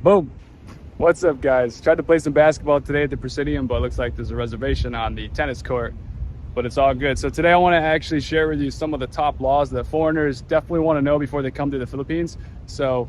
Boom. What's up, guys? Tried to play some basketball today at the Presidium, but it looks like there's a reservation on the tennis court, but it's all good. So today I want to actually share with you some of the top laws that foreigners definitely want to know before they come to the Philippines. So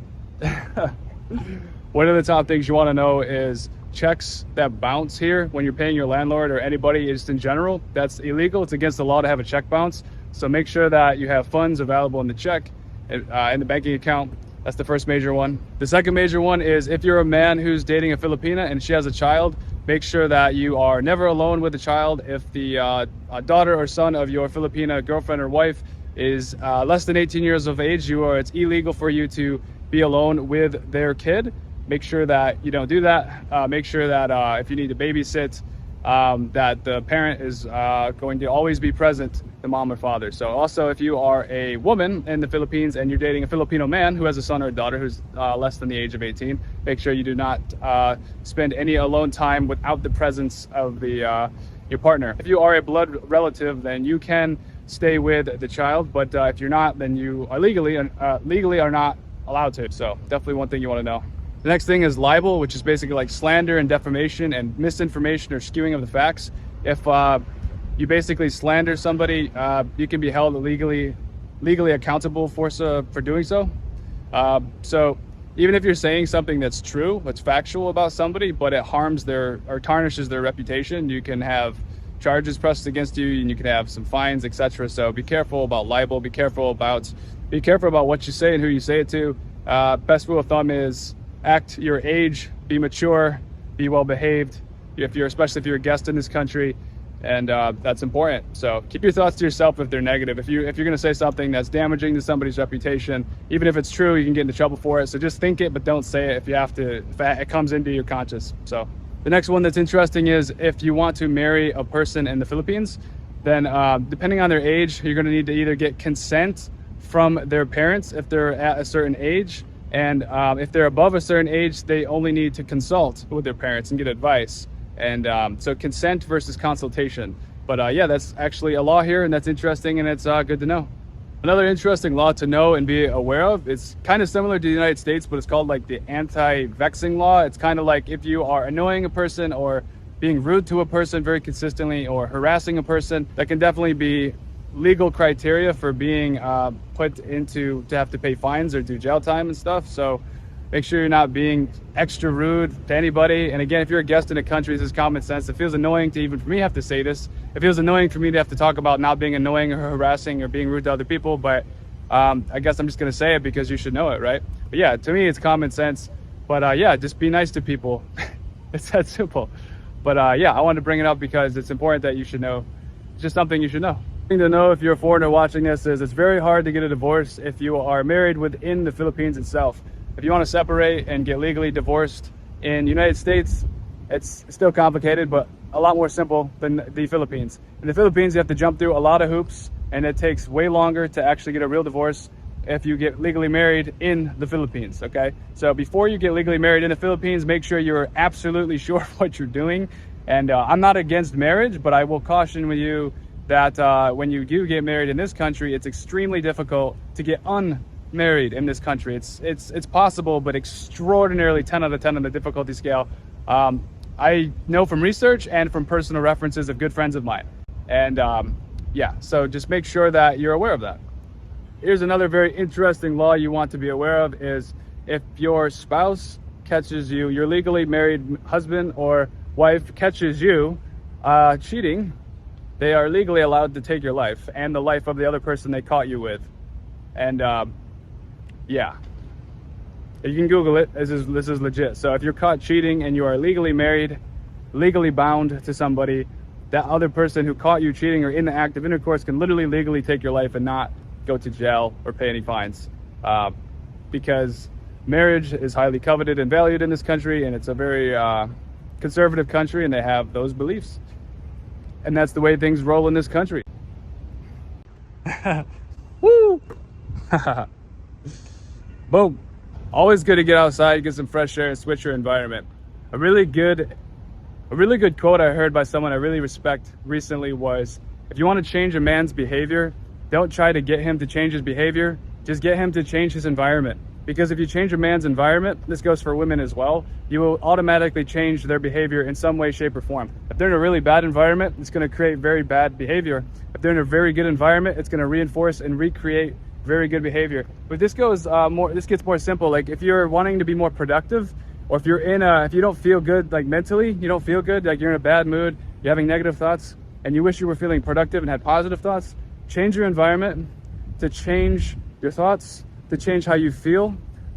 one of the top things you want to know is checks that bounce here when you're paying your landlord or anybody just in general. That's illegal. It's against the law to have a check bounce. So make sure that you have funds available in the check, in the banking account. That's the first major one. The second major one is if you're a man who's dating a Filipina and she has a child, make sure that you are never alone with the child. If the daughter or son of your Filipina girlfriend or wife is less than 18 years of age, it's illegal for you to be alone with their kid. Make sure that you don't do that. Make sure that if you need to babysit, that the parent is going to always be present, the mom or father. So also, if you are a woman in the Philippines and you're dating a Filipino man who has a son or a daughter who's less than the age of 18, make sure you do not spend any alone time without the presence of your partner. If you are a blood relative, then you can stay with the child, but if you're not, then you are legally are not allowed to. So definitely one thing you want to know. The next thing is libel, which is basically like slander and defamation and misinformation or skewing of the facts. If you basically slander somebody, you can be held legally accountable for doing so. So even if you're saying something that's true, that's factual about somebody, but it harms or tarnishes their reputation, you can have charges pressed against you and you can have some fines, etc. So be careful about libel. Be careful about what you say and who you say it to. Best rule of thumb is act your age, be mature, be well behaved, especially if you're a guest in this country, and that's important. So keep your thoughts to yourself if they're negative. If you're going to say something that's damaging to somebody's reputation, even if it's true, you can get into trouble for it. So just think it, but don't say it if it comes into your conscience. So the next one that's interesting is if you want to marry a person in the Philippines, then depending on their age, you're going to need to either get consent from their parents if they're at a certain age, and if they're above a certain age, they only need to consult with their parents and get advice. And so consent versus consultation. But yeah, that's actually a law here, and that's interesting, and it's good to know. Another interesting law to know and be aware of, it's kind of similar to the United States, but it's called like the anti-vexing law. It's kind of like if you are annoying a person or being rude to a person very consistently or harassing a person, that can definitely be legal criteria for being put to have to pay fines or do jail time and stuff. So make sure you're not being extra rude to anybody. And again, if you're a guest in a country, this is common sense. It feels annoying to even for me have to say this. It feels annoying for me to have to talk about not being annoying or harassing or being rude to other people, but I guess I'm just gonna say it because you should know it, right? But yeah, to me it's common sense. But yeah, just be nice to people. It's that simple. But yeah, I wanted to bring it up because it's important that you should know. It's just something you should know. To know if you're a foreigner watching this is it's very hard to get a divorce if you are married within the Philippines itself. If you want to separate and get legally divorced in the United States, it's still complicated, but a lot more simple than the Philippines. In the Philippines, you have to jump through a lot of hoops, and it takes way longer to actually get a real divorce if you get legally married in the Philippines, okay? So before you get legally married in the Philippines, make sure you're absolutely sure what you're doing. And I'm not against marriage, but I will caution with you that when you do get married in this country, it's extremely difficult to get unmarried in this country. It's possible, but extraordinarily 10 out of 10 on the difficulty scale. I know from research and from personal references of good friends of mine. And yeah, so just make sure that you're aware of that. Here's another very interesting law you want to be aware of is if your spouse catches you, your legally married husband or wife catches you cheating, they are legally allowed to take your life and the life of the other person they caught you with. And yeah, you can Google it. This is legit. So if you're caught cheating and you are legally married, legally bound to somebody, that other person who caught you cheating or in the act of intercourse can literally legally take your life and not go to jail or pay any fines. Because marriage is highly coveted and valued in this country, and it's a very conservative country, and they have those beliefs. And that's the way things roll in this country. Woo! Boom. Always good to get outside, get some fresh air, and switch your environment. A really good quote I heard by someone I really respect recently was, if you want to change a man's behavior, don't try to get him to change his behavior, just get him to change his environment. Because if you change a man's environment, this goes for women as well, you will automatically change their behavior in some way, shape, or form. If they're in a really bad environment, it's going to create very bad behavior. If they're in a very good environment, it's going to reinforce and recreate very good behavior. But this goes this gets more simple. Like if you're wanting to be more productive, or if if you don't feel good, like mentally, you don't feel good, like you're in a bad mood, you're having negative thoughts, and you wish you were feeling productive and had positive thoughts, change your environment to change your thoughts, to change how you feel,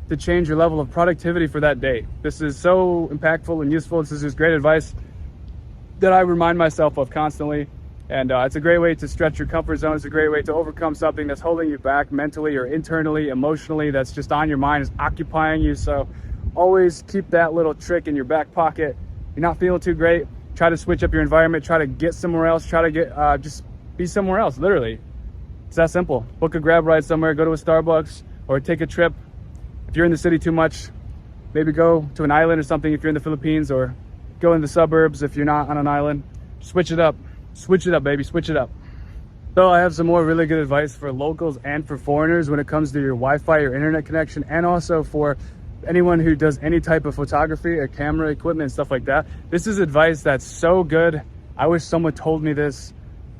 to change your level of productivity for that day. This is so impactful and useful. This is just great advice that I remind myself of constantly. And it's a great way to stretch your comfort zone. It's a great way to overcome something that's holding you back mentally or internally, emotionally, that's just on your mind, is occupying you. So always keep that little trick in your back pocket. You're not feeling too great, try to switch up your environment, try to get somewhere else, try to get just be somewhere else, literally. It's that simple. Book a grab ride somewhere, go to a Starbucks, or take a trip. If you're in the city too much, maybe go to an island or something if you're in the Philippines, or go in the suburbs if you're not on an island. Switch it up. Switch it up, baby. Switch it up. So I have some more really good advice for locals and for foreigners when it comes to your Wi-Fi or internet connection, and also for anyone who does any type of photography or camera equipment and stuff like that. This is advice that's so good. I wish someone told me this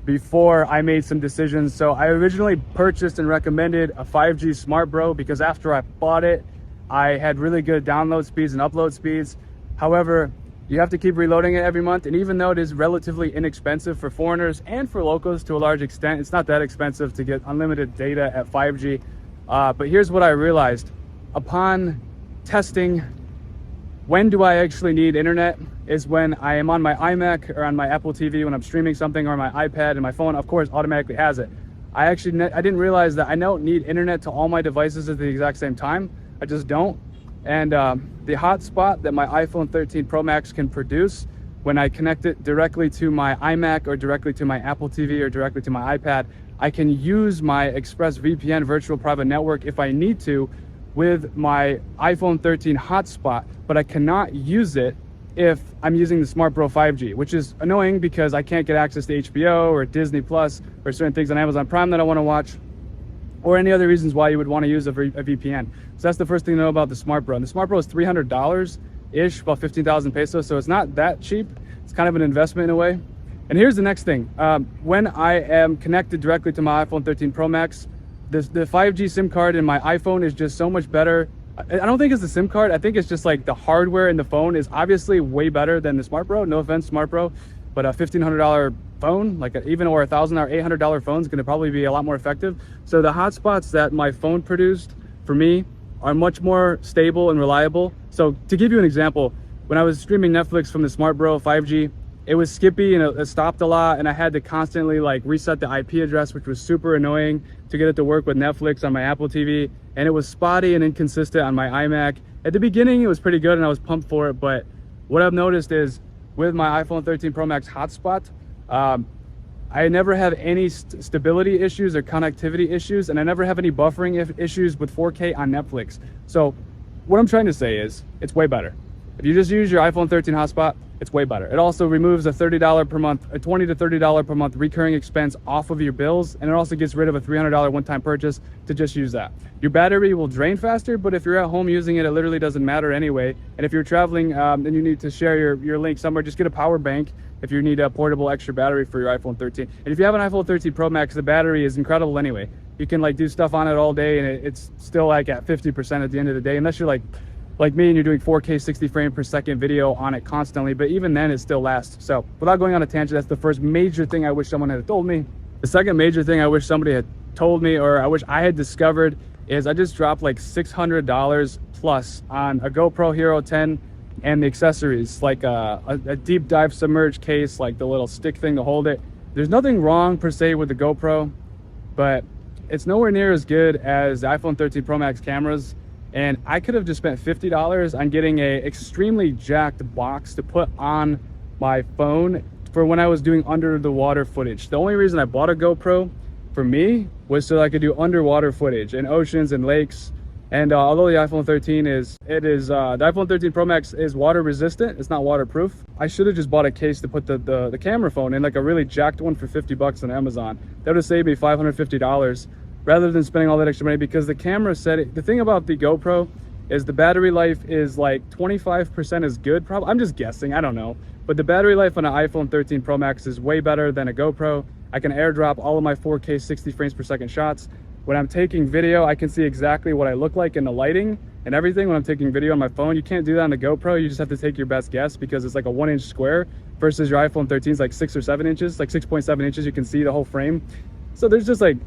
before I made some decisions. So I originally purchased and recommended a 5G Smart Bro because after I bought it, I had really good download speeds and upload speeds. However, you have to keep reloading it every month, and even though it is relatively inexpensive for foreigners and for locals to a large extent, it's not that expensive to get unlimited data at 5G. But here's what I realized. Upon testing when do I actually need internet is when I am on my iMac or on my Apple TV when I'm streaming something, or my iPad, and my phone, of course, automatically has it. I didn't realize that I don't need internet to all my devices at the exact same time. I just don't. And the hotspot that my iPhone 13 Pro Max can produce when I connect it directly to my iMac or directly to my Apple TV or directly to my iPad, I can use my ExpressVPN virtual private network if I need to with my iPhone 13 hotspot, but I cannot use it if I'm using the Smart Bro 5G, which is annoying because I can't get access to HBO or Disney Plus or certain things on Amazon Prime that I want to watch, or any other reasons why you would want to use a VPN. So that's the first thing to know about the Smart Bro. And the Smart Bro is $300-ish, about 15,000 pesos, so it's not that cheap. It's kind of an investment in a way. And here's the next thing. When I am connected directly to my iPhone 13 Pro Max, the 5G SIM card in my iPhone is just so much better. I don't think it's the SIM card. I think it's just like the hardware in the phone is obviously way better than the Smart Bro. No offense, Smart Bro, but a $1,500 phone, like even or $1,000 or $800 phone is going to probably be a lot more effective. So the hotspots that my phone produced for me are much more stable and reliable. So to give you an example, when I was streaming Netflix from the Smart Bro 5G, it was skippy and it stopped a lot, and I had to constantly like reset the IP address, which was super annoying to get it to work with Netflix on my Apple TV. And it was spotty and inconsistent on my iMac. At the beginning, it was pretty good and I was pumped for it, but what I've noticed is with my iPhone 13 Pro Max hotspot, I never have any stability issues or connectivity issues, and I never have any buffering issues with 4K on Netflix. So what I'm trying to say is it's way better. If you just use your iPhone 13 hotspot, it's way better. It also removes a $30 per month, a $20 to $30 per month recurring expense off of your bills, and it also gets rid of a $300 one-time purchase to just use that. Your battery will drain faster, but if you're at home using it, it literally doesn't matter anyway. And if you're traveling and you need to share your link somewhere, just get a power bank if you need a portable extra battery for your iPhone 13. And if you have an iPhone 13 Pro Max, the battery is incredible anyway. You can like do stuff on it all day, and it's still like at 50% at the end of the day, unless you're like me and you're doing 4K 60 frame per second video on it constantly, but even then it still lasts. So without going on a tangent, that's the first major thing I wish someone had told me. The second major thing I wish somebody had told me, or I wish I had discovered, is I just dropped like $600 plus on a GoPro Hero 10 and the accessories, like a deep dive submerged case, like the little stick thing to hold it. There's nothing wrong per se with the GoPro, but it's nowhere near as good as the iPhone 13 Pro Max cameras. And I could have just spent $50 on getting a extremely jacked box to put on my phone for when I was doing under the water footage. The only reason I bought a GoPro for me was so I could do underwater footage in oceans and lakes. And although the iPhone 13 the iPhone 13 Pro Max is water resistant, it's not waterproof. I should have just bought a case to put the camera phone in, like a really jacked one for $50 on Amazon. That would have saved me $550. rather than spending all that extra money, because the camera setting, the thing about the GoPro is the battery life is like 25% as good. Probably, I'm just guessing, I don't know. But the battery life on an iPhone 13 Pro Max is way better than a GoPro. I can airdrop all of my 4K 60 frames per second shots. When I'm taking video, I can see exactly what I look like in the lighting and everything when I'm taking video on my phone. You can't do that on the GoPro. You just have to take your best guess, because it's like a 1-inch square versus your iPhone 13 is like 6 or 7 inches, like 6.7 inches. You can see the whole frame. So there's just like,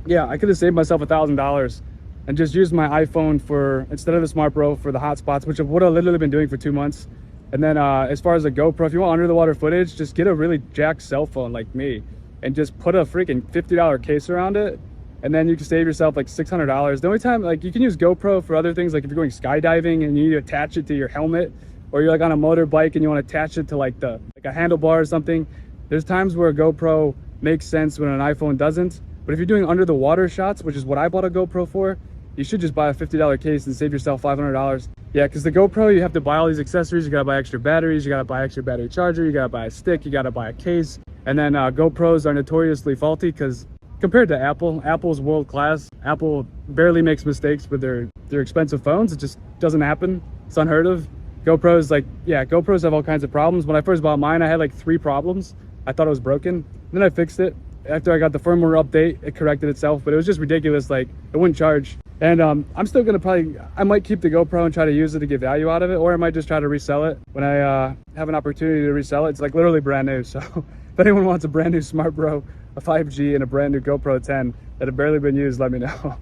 yeah, I could have saved myself $1,000 and just used my iPhone for, instead of the Smart Bro, for the hotspots, which I've literally been doing for 2 months. And then as far as a GoPro, if you want under the water footage, just get a really jacked cell phone like me and just put a freaking $50 case around it. And then you can save yourself like $600. The only time, like, you can use GoPro for other things, like if you're going skydiving and you need to attach it to your helmet, or you're like on a motorbike and you want to attach it to like a handlebar or something. There's times where a GoPro makes sense when an iPhone doesn't. But if you're doing under the water shots, which is what I bought a GoPro for, you should just buy a $50 case and save yourself $500. Yeah, because the GoPro, you have to buy all these accessories. You gotta buy extra batteries, you gotta buy extra battery charger, you gotta buy a stick, you gotta buy a case. And then GoPros are notoriously faulty, because compared to Apple, Apple's world class. Apple barely makes mistakes with their expensive phones. It just doesn't happen. It's unheard of. GoPros, like, yeah, GoPros have all kinds of problems. When I first bought mine, I had like 3 problems. I thought it was broken. Then I fixed it. After I got the firmware update, it corrected itself, but it was just ridiculous. Like, it wouldn't charge. And I'm still gonna I might keep the GoPro and try to use it to get value out of it, or I might just try to resell it when I have an opportunity to resell it. It's like literally brand new. So if anyone wants a brand new Smart Bro, a 5G, and a brand new GoPro 10 that have barely been used, let me know.